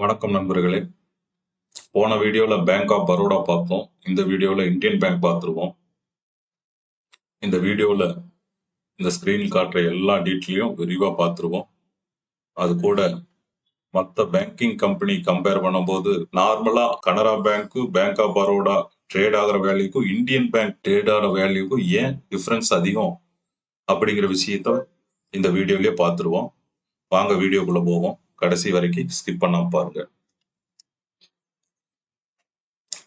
வணக்கம் நண்பர்களே. போன வீடியோல பேங்க் ஆஃப் பரோடா பார்த்தோம். இந்த வீடியோல இந்தியன் பேங்க் பார்த்துருவோம். இந்த வீடியோல இந்த ஸ்கிரீன் காட்டுற எல்லா டீட்டெயிலையும் விரிவா பார்த்துருவோம். அது கூட மற்ற பேங்கிங் கம்பெனி கம்பேர் பண்ணும்போது நார்மலா Canara bank, bank of Baroda trade ஆகிற வேல்யூக்கும் இந்தியன் பேங்க் ட்ரேட் ஆகிற வேல்யூக்கும் ஏன் டிஃபரன்ஸ் அதிகம் அப்படிங்கிற விஷயத்த இந்த வீடியோலயே பார்த்துருவோம். வாங்க வீடியோக்குள்ள போவோம். கடைசி வரைக்கும் ஸ்கிப் பண்ணாம பாருங்க.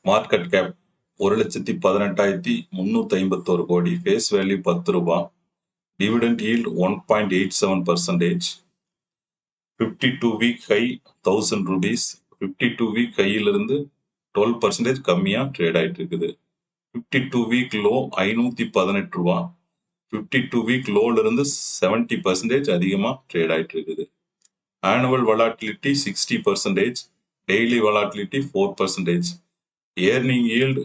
மார்க்கெட் கேப் 1,18,351 கோடி, ஃபேஸ் வேல்யூ 10 ரூபாய், dividend yield 1.87%, 52 week high 1000 rupees, 52 week ஹையிலிருந்து 12% கம்மியா ட்ரேட் ஆயிட்டு இருக்குது. 52 வீக் லோ 518 ரூபாய், 52 வீக் லோல இருந்து 70% அதிகமா ட்ரேட் ஆயிட்டு இருக்குது. Annual volatility 60%, daily volatility 4%, earning yield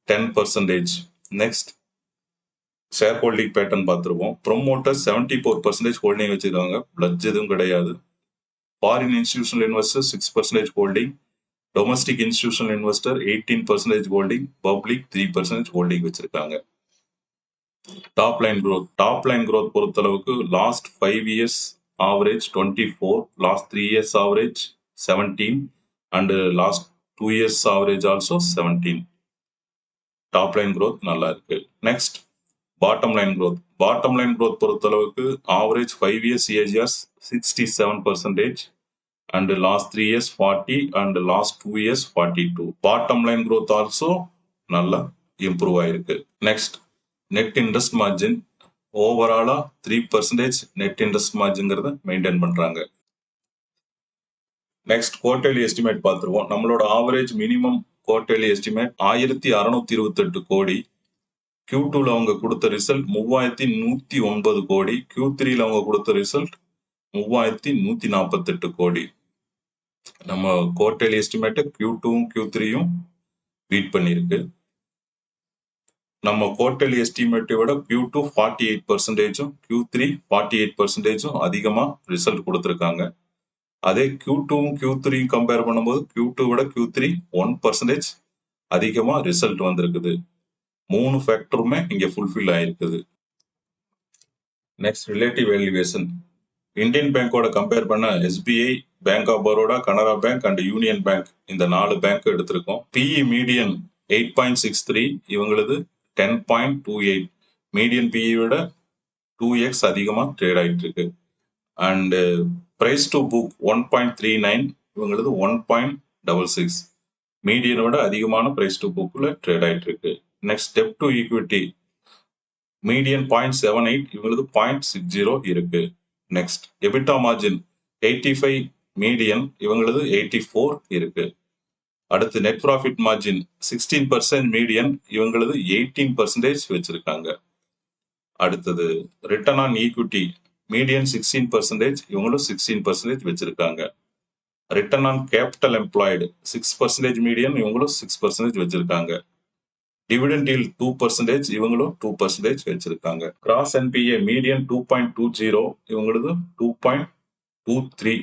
10%. Next share holding pattern பார்த்துருவோம். ப்ரொமோட்டர் 74% ஹோல்டிங் வச்சிருக்காங்க, பிளட்ஜ் எதுவும் கிடையாது. Foreign institutional investor 6% holding, domestic institutional investor 18% holding, public 3% holding வச்சிருக்காங்க. டாப் லைன் growth பொறுத்தளவுக்கு last 5 years average 24, last 3 years average 17 and last 2 years average also 17. Top line growth நல்லா இருக்கு. Next bottom line growth பொறுத்தளவுக்கு average 5 years CAGR 67% and last 3 years 40 and last 2 years 42. Bottom line growth also நல்லா improve ஆயிருக்கு. Next net interest margin ஓவராலா 3% net interest மார்ஜின்ங்கிறத maintain பண்றாங்க. Next quarterly estimate பார்த்துருவோம். நம்மளோட average minimum quarterly estimate 1628 கோடி. Q2ல அவங்க கொடுத்த ரிசல்ட் 3109 கோடி, Q3ல அவங்க கொடுத்த ரிசல்ட் 3148 கோடி. நம்ம குவார்டர்லி எஸ்டிமேட் Q2ம் Q3யும் பீட் பண்ணிருக்கு. நம்ம குவார்டர்லி எஸ்டிமேட்டை விட Q2 48%, Q3 48% அதிகமா ரிசல்ட் கொடுத்துருக்காங்க. அதே Q2ம் Q3யும் கம்பேர் பண்ணும்போது Q2 விட Q3 1% அதிகமா ரிசல்ட் வந்திருக்குது. 3 ஃபேக்டருமே இங்க ஃபுல்ஃபில் ஆயிருக்குது. Next relative valuation. இந்தியன் பேங்கோட கம்பேர் பண்ண SBI, bank of Baroda, Canara bank and union bank இந்த 4 பேங்க் எடுத்திருக்கோம். PE மீடியன் 8.63, இவங்களது 10.28. மீடியன் PE விட 2x அதிகமா ட்ரேட் ஆயிட்டு இருக்கு. அண்ட் பிரைஸ் டு புக் 1.39, இவங்களது 1.66. மீடியனோட அதிகமான பிரைஸ் டு புக்ல ட்ரேட் ஆயிட்டு இருக்கு. நெக்ஸ்ட் டெப்ட் டு ஈக்விட்டி மீடியன் 0.78, இவங்களது 0.60 இருக்கு. நெக்ஸ்ட் எபிட்டா மார்ஜின் 85, மீடியன் இவங்களது 84 இருக்கு. அடுத்து நெட் ப்ராஃபிட் மார்ஜின் 16%, மீடியன் இவங்களது 18% வச்சிருக்காங்க. அடுத்தது ரிட்டர்ன் ஆன் ஈக்விட்டி மீடியன் 16%, இவங்களும் 16% வச்சிருக்காங்க. Return on capital employed 6%, median இவங்களும் 6% வச்சிருக்காங்க. டிவிடெண்ட் ஈல்ட் 2%, இவங்களும் 2% வச்சிருக்காங்க. கிராஸ் என்பிஏ மீடியன் 2.20, இவங்களது 2.23,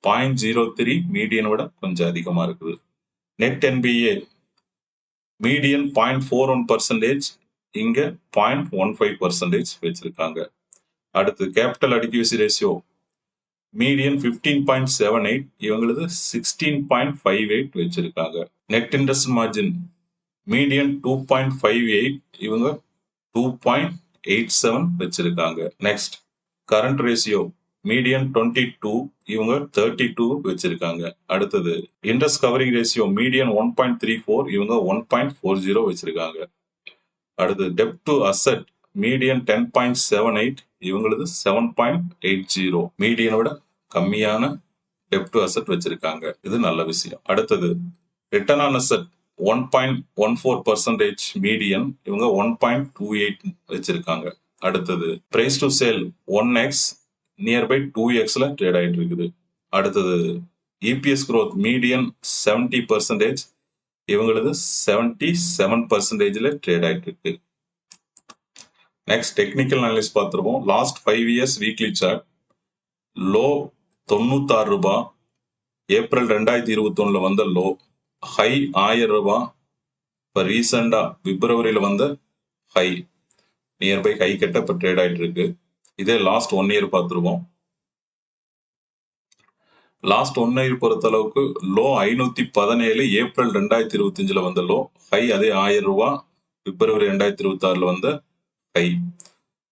0.03 மீடியனோட கொஞ்சம் அதிகமா இருக்குது. நெட் என்பிஏ மீடியன் 0.41%, இங்க 0.15% வச்சிருக்காங்க. அடுத்து கேபிட்டல் அடிக்யூசி ரேஷியோ மீடியன் 15.78, இவங்களது 16.58 வச்சிருக்காங்க. நெட் இன்ட்ரெஸ்ட் மார்ஜின் மீடியன் 2.58, இவங்க 2.87 வச்சிருக்காங்க. நெக்ஸ்ட் கரண்ட் ரேஷியோ மீடியன் 22, இவங்க 32 வச்சிருக்காங்க. அடுத்தது இன்ட்ரெஸ்ட் கவரிங் ரேஷியோ மீடியன் 1.34, இவங்க 1.40 வச்சிருக்காங்க. அடுத்து டெப்ட் டு அசெட் மீடியன் 10.78, இவங்களது 7.80. மீடியனோட கம்மியான டெப்ட் டு அசெட் வச்சிருக்காங்க. இது நல்ல விஷயம். அடுத்தது ரிட்டர்ன் ஆன் அசெட் 1.14%, மீடியன் இவங்க 1.28 வச்சிருக்காங்க. அடுத்தது price to sale 1x, nearby 2xல ட்ரேட் ஆயிட்டு இருக்குது. அடுத்தது EPS growth மீடியன் 70%, இவங்களது 77%ல ட்ரேட் ஆயிட்டு இருக்கு. நெக்ஸ்ட் டெக்னிக்கல் அனாலிசிஸ் பார்த்துருவோம். Last 5 years weekly chart low 96 ரூபாய், ஏப்ரல் 2021 வந்த லோ, ஹை 1000 ரூபாய். இப்போ ரீசெண்டா பிப்ரவரியில வந்த ஹை, நியர்பை ஹை கிட்ட இப்போ ட்ரேட் ஆயிட்டு இருக்கு. இதே லாஸ்ட் 1 இயர் பார்த்துருவோம். லாஸ்ட் 1 இயர் பொறுத்த அளவுக்கு லோ 517 ஏப்ரல் 2025 வந்த லோ, ஹை அதே 1000 ரூபாய் பிப்ரவரி 2026 வந்த ஹை.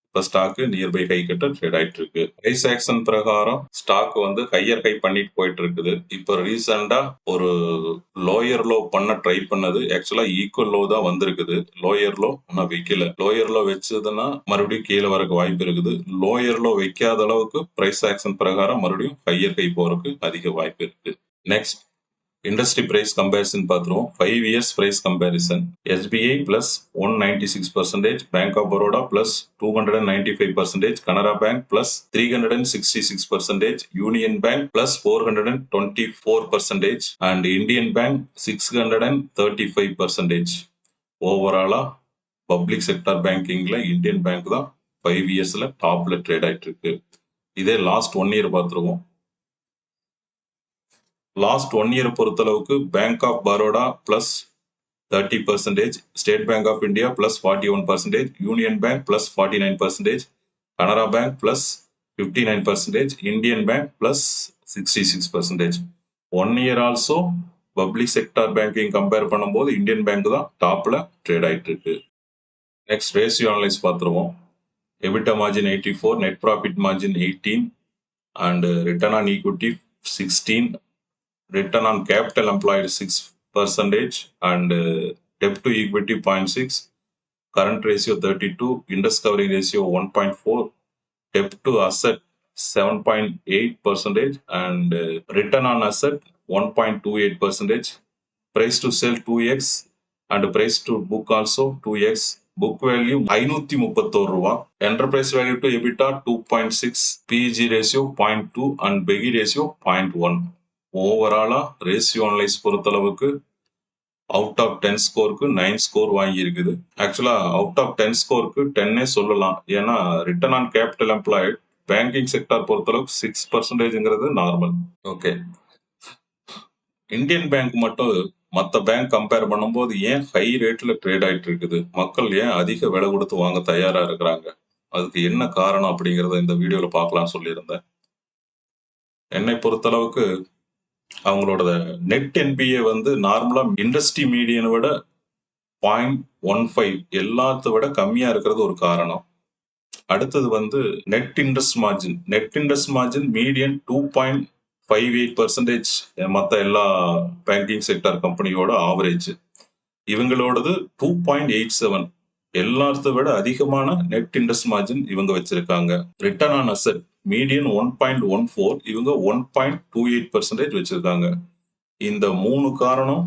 இப்போ ஸ்டாக் நியர்பை ஹை கிட்ட ட்ரேட் ஆயிட்டு இருக்கு. பிரைஸ் ஆக்ஷன் பிரகாரம் ஸ்டாக் வந்து ஹையர் ஹை பண்ணிட்டு போயிட்டு இருக்குது. இப்போ ரீசெண்டா ஒரு லோயர் லோ பண்ண ட்ரை பண்ணது ஆக்சுவலா ஈக்குவல் லோ தான் வந்திருக்குது. லோயர் லோ இன்னும் வைக்கல. லோயர் லோ வச்சதுன்னா மறுபடியும் கீழே வரக்கு வாய்ப்பு இருக்குது. லோயர் லோ வைக்காத அளவுக்கு பிரைஸ் ஆக்ஷன் பிரகாரம் மறுபடியும் ஹையர் ஹை போறதுக்கு அதிக வாய்ப்பு இருக்கு. நெக்ஸ்ட் இண்டஸ்ட்ரி பிரைஸ் கம்பேரிசன் பார்த்துருவோம். 5 years price comparison. SBI plus 196%, Bank of Baroda plus 295%, Canara Bank plus 366%, Union Bank plus 424%, and Indian Bank 635%. ஓவராலா பப்ளிக் செக்டர் பேங்கிங்ல இந்தியன் பேங்க் தான் 5 இயர்ஸ்ல டாப்ல ட்ரேட் ஆயிட்டு இருக்கு. இதே லாஸ்ட் 1 இயர் பார்த்துருவோம். லாஸ்ட் 1 இயர் பொறுத்தளவுக்கு bank of Baroda plus 30%, state bank of India plus 41%, union bank plus 49%, Canara bank plus 59%, Indian bank plus 66%. 1 year also public sector banking compare பண்ணும்போது இந்தியன் பேங்க் தான் டாப்ல ட்ரேட் ஆயிட்டு இருக்கு. நெக்ஸ்ட் ரேஷியோ அனலைஸ் பார்த்துருவோம். EBITDA margin 84, net profit margin 18, and return on equity 16, return on capital employed 6%, and debt to equity 0.6, current ratio 32, interest covering ratio 1.4, debt to asset 7.8%, and return on asset 1.28%, price to sell 2x, and price to book also 2x, book value 531 ரூபாய், enterprise value to EBITDA 2.6, PEG ratio 0.2, and PEGI ratio 0.1. ஓவராலா ratio analyse பொறுத்தளவுக்கு out of 10 ஸ்கோருக்கு 9 score வாங்கி இருக்குது. ஆக்சுவலா out of 10 ஸ்கோருக்கு 10 சொல்லலாம். ஏன்னா return on capital employed banking sector பொறுத்தளவுக்கு 6%ங்கிறது normal. Okay, Indian bank மட்டும் மற்ற பேங்க் கம்பேர் பண்ணும்போது ஏன் ஹை ரேட்ல ட்ரேட் ஆயிட்டு இருக்குது, மக்கள் ஏன் அதிக விலை கொடுத்து வாங்க தயாரா இருக்கிறாங்க, அதுக்கு என்ன காரணம் அப்படிங்கறத இந்த வீடியோல பார்க்கலாம் சொல்லியிருந்தேன். என்னை பொறுத்தளவுக்கு அவங்களோட நெட் என்பிஏ வந்து நார்மலா இண்டஸ்ட்ரி மீடியனை விட 0.15 எல்லாத்த விட கம்மியா இருக்கிறது ஒரு காரணம். அடுத்தது வந்து நெட் இன்ட்ரெஸ்ட் மார்ஜின் மீடியன் 2.58%, மற்ற எல்லா பேங்கிங் செக்டர் கம்பெனியோட ஆவரேஜ். இவங்களோடது 2.87, எல்லாத்த விட அதிகமான நெட் இன்ட்ரெஸ்ட் மார்ஜின் இவங்க வச்சிருக்காங்க. ரிட்டர்ன் ஆன் அசெட் மீடியன் 1.14, இவங்க 1.28% வச்சிருக்காங்க. இந்த 3 காரணம்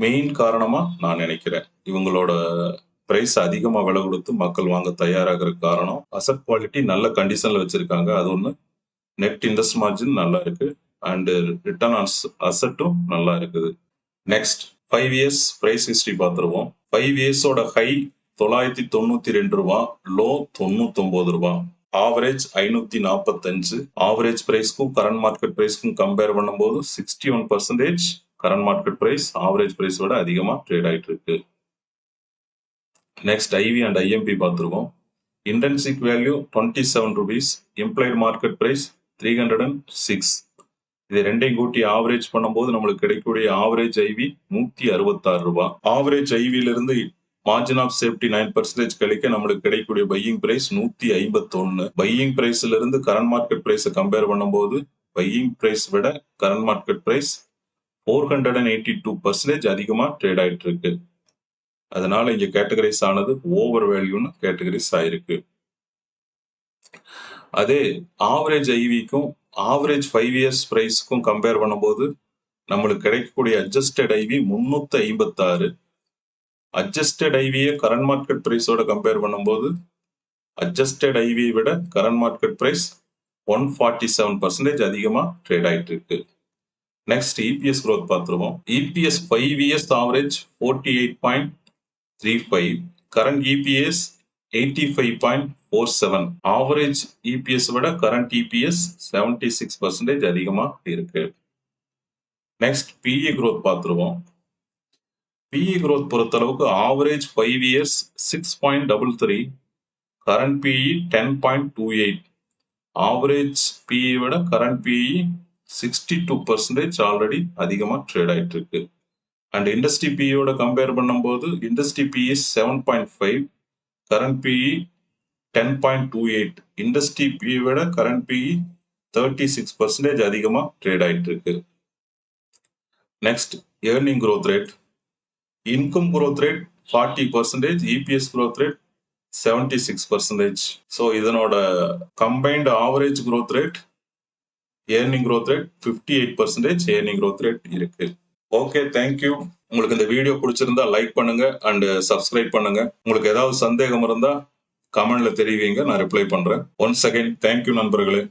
மெயின் காரணமா நான் நினைக்கிறேன். இவங்களோட பிரைஸ் அதிகமா விலை கொடுத்து மக்கள் வாங்க தயாராகிற காரணம் அசெட் குவாலிட்டி நல்ல கண்டிஷன்ல வச்சிருக்காங்க. அது ஒண்ணு, நெட் இன்ட்ரெஸ்ட் மார்ஜின் நல்லா இருக்கு, அண்ட் ரிட்டர்ன் ஆன் அசெட்டும் நல்லா இருக்குது. நெக்ஸ்ட் 5 இயர்ஸ் பிரைஸ் ஹிஸ்டரி பார்த்துருவோம். 5 இயர்ஸோட ஹை 992 ரூபாய், லோ 99 ரூபாய், ஆவரேஜ் 545. ஆவரேஜ் பிரைஸ்க்கும் கரண்ட் மார்க்கெட் பிரைஸ்க்கும் கம்பேர் பண்ணும்போது 61% current market price average price விட அதிகமா ட்ரேட் ஆயிட்டு இருக்கு. நெக்ஸ்ட் ஐவி அண்ட் ஐஎம்பி பார்த்துருவோம். Intrinsic value 27 rupees, implied market price 306. இது ரெண்டையும் கூட்டி ஆவரேஜ் பண்ணும்போது நம்மளுக்கு கிடைக்கக்கூடிய ஆவரேஜ் ஐவி 166 ரூபாய். ஆவரேஜ் ஐவில இருந்து மார்ஜின் ஆஃப் சேஃப்டி 9% கழிக்க நம்மளுக்கு கிடைக்கக்கூடிய பையிங் பிரைஸ் 151. பையிங் பிரைஸ்ல இருந்து கரண்ட் மார்க்கெட் பிரைஸை கம்பேர் பண்ணும்போது பையிங் பிரைஸ் விட கரண்ட் மார்க்கெட் பிரைஸ் 482% அதிகமா ட்ரேட் ஆயிட்டு இருக்கு. அதனால இங்க கேட்டகரைஸ் ஆனது ஓவர் வேல்யூன்னு கேட்டகரைஸ் ஆயிருக்கு. அதே ஆவரேஜ் ஐவிக்கும் ஆவரேஜ் 5 இயர்ஸ் பிரைஸ்க்கும் கம்பேர் பண்ணும்போது நம்மளுக்கு கிடைக்கக்கூடிய அட்ஜஸ்டட் ஐவி 356. அட்ஜஸ்டட் ஐவியை கரண்ட் மார்க்கெட் பிரைஸோட கம்பேர் பண்ணும்போது அட்ஜஸ்டட் ஐவியை விட கரண்ட் மார்க்கெட் பிரைஸ் 147% அதிகமா ட்ரேட் ஆயிட்டு இருக்கு. நெக்ஸ்ட் இபிஎஸ் growth பார்த்துருவோம். EPS 5 years average 48.35, current EPS 85.47. Average EPS விட கரண்ட் இபிஎஸ் 76% அதிகமா இருக்கு. நெக்ஸ்ட் பிஇ growth பார்த்துருவோம். பிஇ growth பொறுத்தளவுக்கு average 5 years 6.33, current PE 10.28. Average BE விட கரண்ட் பிஇ 62% ஆல்ரெடி அதிகமாக ட்ரேட் ஆயிட்டு இருக்கு. அண்ட் இண்டஸ்ட்ரி பிஇயோட கம்பேர் பண்ணும்போது industry PE 7.5, current PE 10.28. Industry PE விட கரண்ட் பிஇ 36% அதிகமாக ட்ரேட் ஆயிட்டு இருக்கு. Next earning growth rate. Income growth rate 40%, EPS growth rate 76%. So இதனோட combined average growth rate, earning growth rate 58% earning growth rate இருக்கு. Okay, thank you. உங்களுக்கு இந்த video பிடிச்சிருந்தா like பண்ணுங்க அண்ட் சப்ஸ்கிரைப் பண்ணுங்க. உங்களுக்கு ஏதாவது சந்தேகம் இருந்தா கமெண்ட்ல தெரிவிங்க, நான் ரிப்ளை பண்றேன். ஒன்ஸ் அகைன் தேங்க்யூ நண்பர்களே.